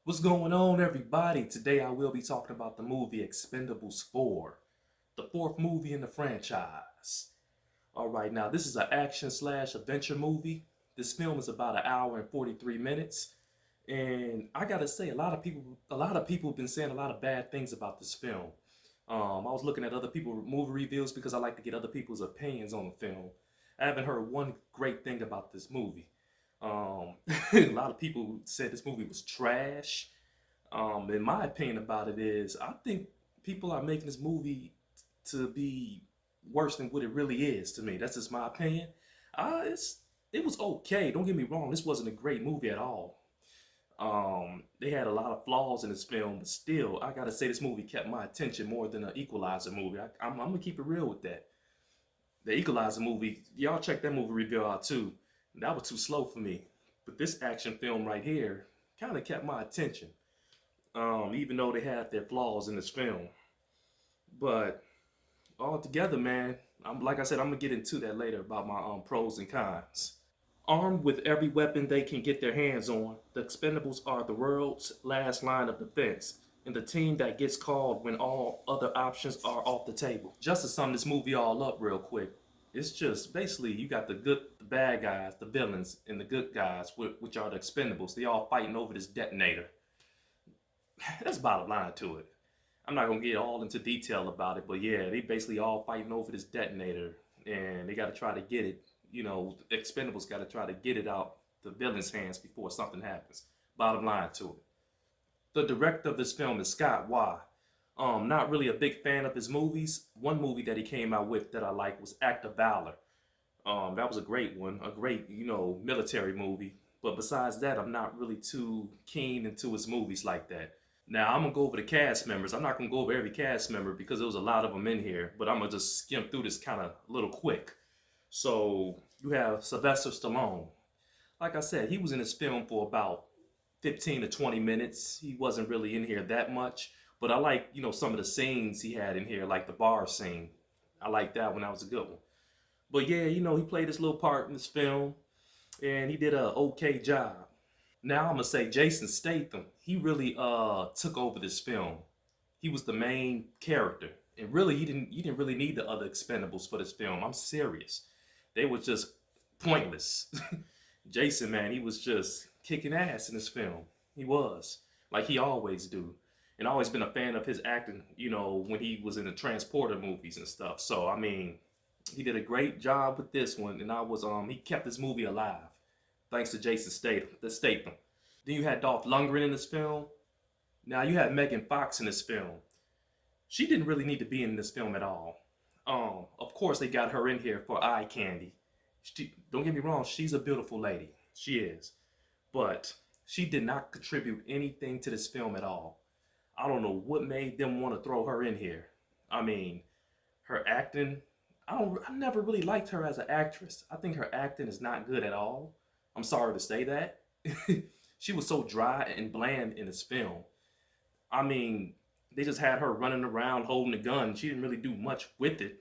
What's going on, everybody? Today I will be talking about the movie Expendables 4, the fourth movie in the franchise. All right, now this is an action slash adventure movie. This film is about an hour and 43 minutes. And I gotta say, a lot of people have been saying a lot of bad things about this film. I was looking at other people movie reviews because I like to get other people's opinions on the film. I haven't heard one great thing about this movie. Um, a lot of people said this movie was trash. In my opinion about it is, I think people are making this movie to be worse than what it really is to me. That's just my opinion. It was okay. Don't get me wrong. This wasn't a great movie at all. They had a lot of flaws in this film, but still, I gotta say this movie kept my attention more than an Equalizer movie. I'm gonna keep it real with that. The Equalizer movie, y'all check that movie review out too. That was too slow for me. But this action film right here kind of kept my attention. Even though they had their flaws in this film. But altogether, man, like I said, I'm gonna get into that later about my pros and cons. Armed with every weapon they can get their hands on, the Expendables are the world's last line of defense, and the team that gets called when all other options are off the table. Just to sum this movie all up real quick, it's just basically you got the bad guys, the villains, and the good guys, which are the Expendables. They all fighting over this detonator. That's bottom line to it. I'm not gonna get all into detail about it, but yeah, they basically all fighting over this detonator, and they got to try to get it. The Expendables got to try to get it out the villain's hands before something happens. Bottom line to it. The director of this film is Scott Waugh. Not really a big fan of his movies. One movie that he came out with that I like was Act of Valor. That was a great one, a great military movie. But besides that, I'm not really too keen into his movies like that. Now I'm gonna go over the cast members. I'm not gonna go over every cast member because there was a lot of them in here, but I'm gonna just skim through this kind of a little quick. So you have Sylvester Stallone. Like I said, he was in this film for about 15 to 20 minutes. He wasn't really in here that much, but I like some of the scenes he had in here, like the bar scene. I like that one. That was a good one. But yeah, he played his little part in this film, and he did a okay job. Now I'm gonna say Jason Statham. He really took over this film. He was the main character, and really you didn't really need the other Expendables for this film. I'm serious. They were just pointless. Jason, man, he was just kicking ass in this film. He was like he always do, and I always been a fan of his acting. When he was in the Transporter movies and stuff. So I mean, he did a great job with this one, and he kept this movie alive thanks to Jason Statham. Then you had Dolph Lundgren in this film. Now you had Megan Fox in this film. She didn't really need to be in this film at all. Of course they got her in here for eye candy. Don't get me wrong, she's a beautiful lady. She is. But she did not contribute anything to this film at all. I don't know what made them want to throw her in here. I mean, her acting, I never really liked her as an actress. I think her acting is not good at all. I'm sorry to say that. She was so dry and bland in this film. I mean, they just had her running around holding a gun. She didn't really do much with it.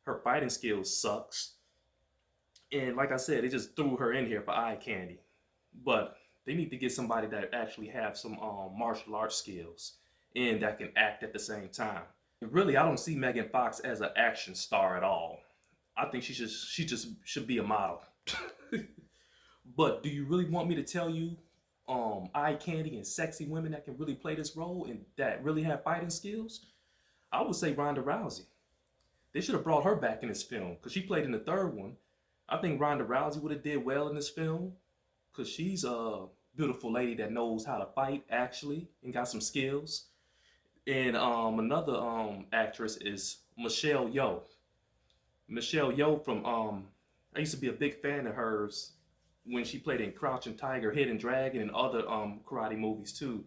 Her fighting skills sucks. And like I said, they just threw her in here for eye candy. But they need to get somebody that actually have some martial arts skills and that can act at the same time. Really, I don't see Megan Fox as an action star at all. I think she just should be a model. But do you really want me to tell you eye candy and sexy women that can really play this role and that really have fighting skills? I would say Ronda Rousey. They should have brought her back in this film because she played in the third one. I think Ronda Rousey would have did well in this film because she's a beautiful lady that knows how to fight actually and got some skills. And another actress is Michelle Yeoh. Michelle Yeoh from I used to be a big fan of hers when she played in Crouching Tiger, Hidden Dragon, and other karate movies too.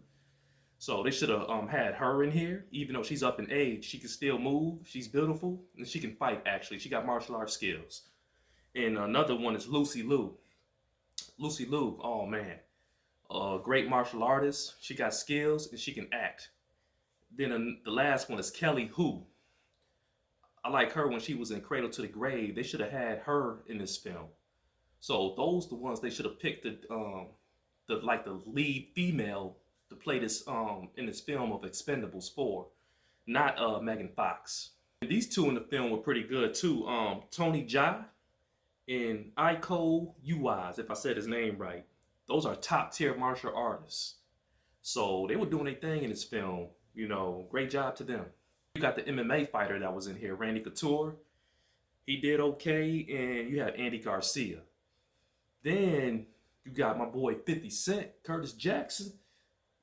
So they should have had her in here, even though she's up in age. She can still move. She's beautiful, and she can fight. Actually, she got martial arts skills. And another one is Lucy Liu. Lucy Liu, oh man, a great martial artist. She got skills and she can act. Then the last one is Kelly Hu. I like her when she was in Cradle to the Grave. They should have had her in this film. So those the ones they should have picked the lead female to play this in this film of Expendables 4, not Megan Fox. These two in the film were pretty good too. Tony Jaa and Iko Uwais, if I said his name right. Those are top tier martial artists. So they were doing their thing in this film. You know, great job to them. You got the MMA fighter that was in here, Randy Couture. He did okay, and you have Andy Garcia. Then you got my boy 50 Cent, Curtis Jackson.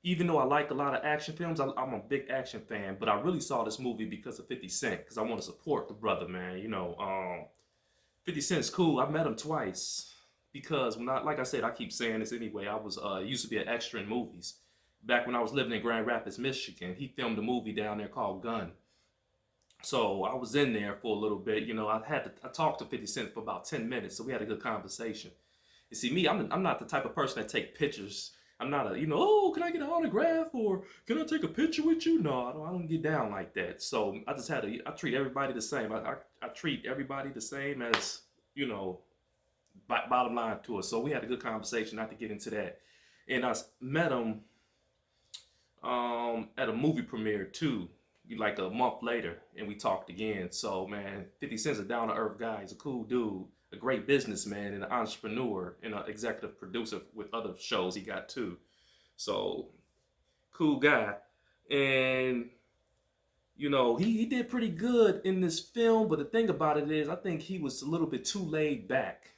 Even though I like a lot of action films, I'm a big action fan, but I really saw this movie because of 50 Cent, because I want to support the brother, man. 50 Cent's cool. I've met him twice because when like I said, I keep saying this anyway. I was used to be an extra in movies. Back when I was living in Grand Rapids, Michigan, he filmed a movie down there called Gun. So I was in there for a little bit. I talked to 50 Cent for about 10 minutes, so we had a good conversation. You see, me, I'm not the type of person that take pictures. I'm not oh, can I get an autograph or can I take a picture with you? No, I don't get down like that. So I treat everybody the same. I treat everybody the same as, bottom line to it. So we had a good conversation, not to get into that. And I met him at a movie premiere too, like a month later, and we talked again. So man, 50 Cent's a down to earth guy. He's a cool dude, a great businessman and an entrepreneur and an executive producer with other shows he got too. So cool guy. And he did pretty good in this film, but the thing about it is I think he was a little bit too laid back.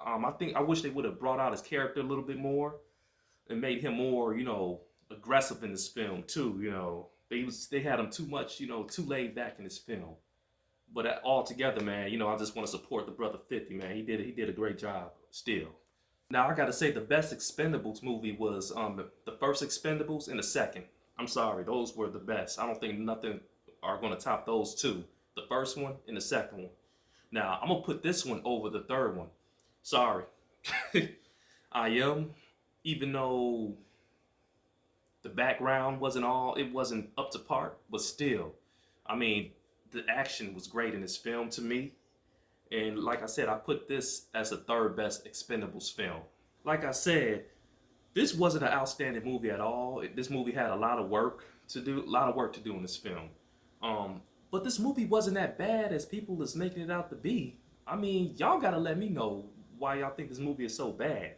I wish they would have brought out his character a little bit more and made him more, aggressive in this film too. They had him too much, too laid back in this film. But altogether, man, I just want to support the brother 50, man. He did a great job still. Now I gotta say the best Expendables movie was the first Expendables and the second. I'm sorry, those were the best. I don't think nothing are gonna top those two. The first one and the second one. Now I'm gonna put this one over the third one. Sorry. I am, even though the background it wasn't up to par, but still, I mean, the action was great in this film to me. And like I said, I put this as the third best Expendables film. Like I said, this wasn't an outstanding movie at all. This movie had a lot of work to do in this film. But this movie wasn't that bad as people is making it out to be. I mean, y'all gotta let me know why y'all think this movie is so bad.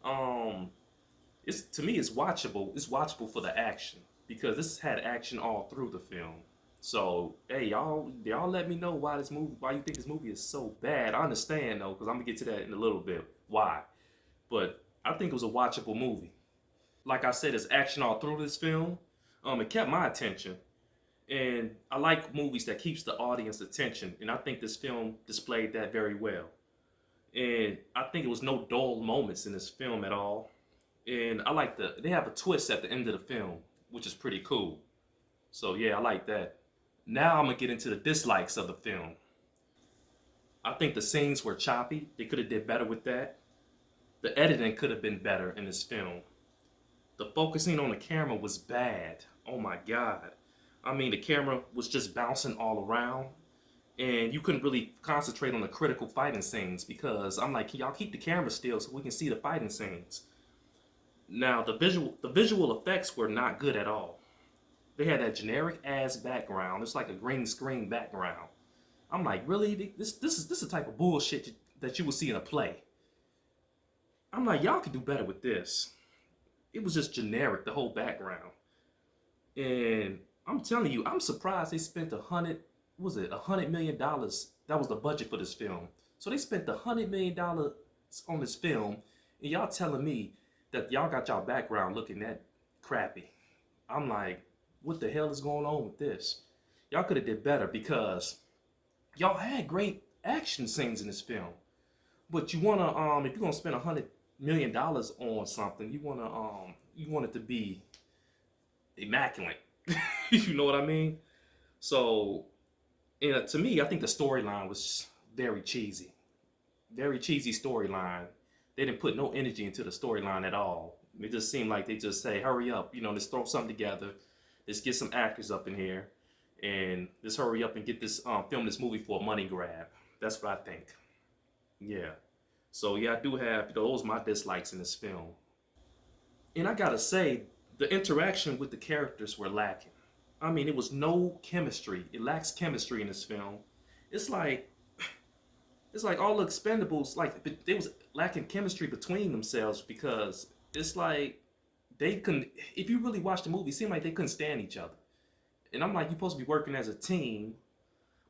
To me, it's watchable. It's watchable for the action because this had action all through the film. So, hey, y'all let me know why you think this movie is so bad. I understand though, because I'm gonna get to that in a little bit. Why? But I think it was a watchable movie. Like I said, there's action all through this film. It kept my attention, and I like movies that keeps the audience attention, and I think this film displayed that very well. And I think it was no dull moments in this film at all. And I like they have a twist at the end of the film, which is pretty cool. So yeah, I like that. Now I'm gonna get into the dislikes of the film. I think the scenes were choppy. They could have did better with that. The editing could have been better in this film. The focusing on the camera was bad. Oh my God. I mean, the camera was just bouncing all around, and you couldn't really concentrate on the critical fighting scenes because I'm like, y'all keep the camera still so we can see the fighting scenes. Now the visual effects were not good at all. They had that generic ass background. It's like a green screen background. I'm like, really? This is the type of bullshit that you would see in a play. I'm like, y'all could do better with this. It was just generic, the whole background. And I'm telling you, I'm surprised they spent $100 million. That was the budget for this film. So they spent $100 million on this film, and y'all telling me that y'all got y'all background looking that crappy. I'm like, what the hell is going on with this? Y'all could have did better because y'all had great action scenes in this film. But you wanna if you're gonna spend $100 million on something, you want it to be immaculate. You know what I mean? So, to me, I think the storyline was very cheesy. Very cheesy storyline. They didn't put no energy into the storyline at all. It just seemed like they just say, hurry up, let's throw something together. Let's get some actors up in here and let's hurry up and get this film this movie for a money grab. That's what I think. Yeah. So yeah, I do have those my dislikes in this film. And I gotta say, the interaction with the characters were lacking. I mean, it was no chemistry. It lacks chemistry in this film. It's like it's like all the Expendables, like they was lacking chemistry between themselves because it's like they couldn't. If you really watch the movie, it seemed like they couldn't stand each other. And I'm like, you're supposed to be working as a team,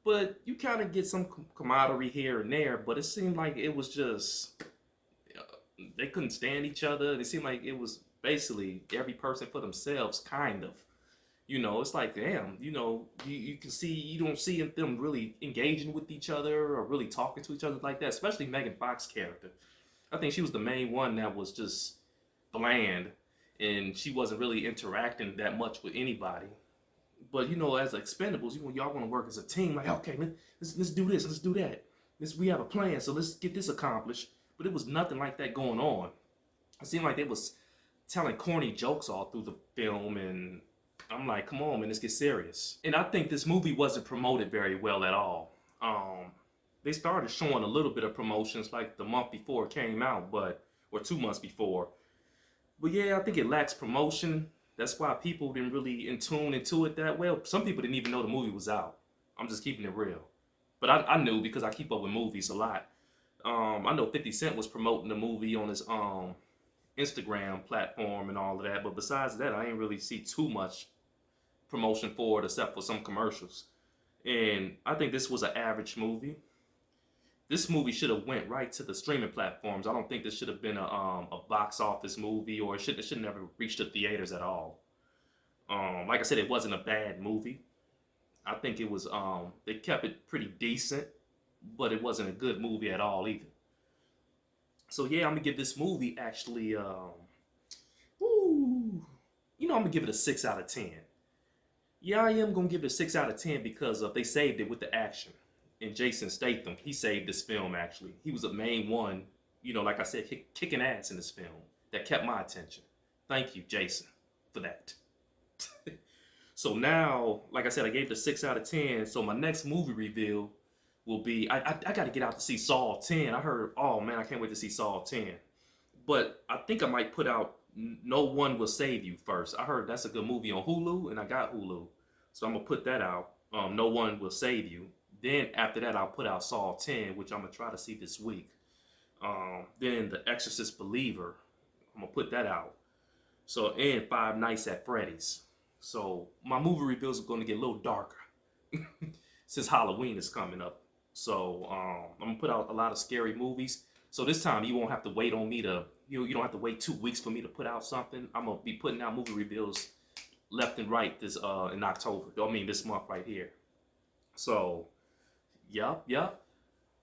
but you kind of get some camaraderie here and there. But it seemed like it was just they couldn't stand each other. It seemed like it was basically every person for themselves, kind of. You know, it's like, damn, you know, you can see, you don't see them really engaging with each other or really talking to each other like that, especially Megan Fox's character. I think she was the main one that was just bland and she wasn't really interacting that much with anybody. But, you know, as Expendables, y'all want to work as a team, like, okay, let's do this, let's do that. We have a plan, so let's get this accomplished. But it was nothing like that going on. It seemed like they was telling corny jokes all through the film, and I'm like, come on, man, let's get serious. And I think this movie wasn't promoted very well at all. They started showing a little bit of promotions like the month before it came out, or 2 months before. But yeah, I think it lacks promotion. That's why people didn't really in tune into it that well. Some people didn't even know the movie was out. I'm just keeping it real. But I knew because I keep up with movies a lot. I know 50 Cent was promoting the movie on his Instagram platform and all of that. But besides that, I ain't really see too much promotion for it except for some commercials. And I think this was an average movie. This movie should have went right to the streaming platforms. I don't think this should have been a box office movie, or it should never reach the theaters at all. Like I said, it wasn't a bad movie. I think it was they kept it pretty decent, but it wasn't a good movie at all either. So yeah, I'm gonna give this movie actually ooh, I'm gonna give it a 6 out of 10. Yeah, I am gonna give it a 6 out of 10 because they saved it with the action. And Jason Statham, he saved this film actually. He was the main one, like I said, kicking ass in this film that kept my attention. Thank you, Jason, for that. So now, like I said, I gave it a 6 out of 10. So my next movie review will be I got to get out to see Saw 10. I heard, oh man, I can't wait to see Saw 10. But I think I might put out No One Will Save You first. I heard that's a good movie on Hulu, and I got Hulu. So I'm going to put that out. No One Will Save You. Then after that, I'll put out Saw 10, which I'm going to try to see this week. Then The Exorcist Believer. I'm going to put that out. So, and Five Nights at Freddy's. So my movie reviews are going to get a little darker since Halloween is coming up. So I'm going to put out a lot of scary movies. So this time you won't have to wait on me to, you don't have to wait 2 weeks for me to put out something. I'm going to be putting out movie reviews left and right this in October. I mean this month right here. So, yeah.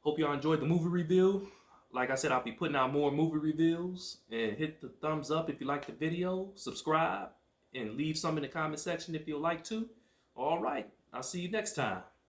Hope y'all enjoyed the movie review. Like I said, I'll be putting out more movie reviews. And hit the thumbs up if you like the video. Subscribe. And leave some in the comment section if you'd like to. All right. I'll see you next time.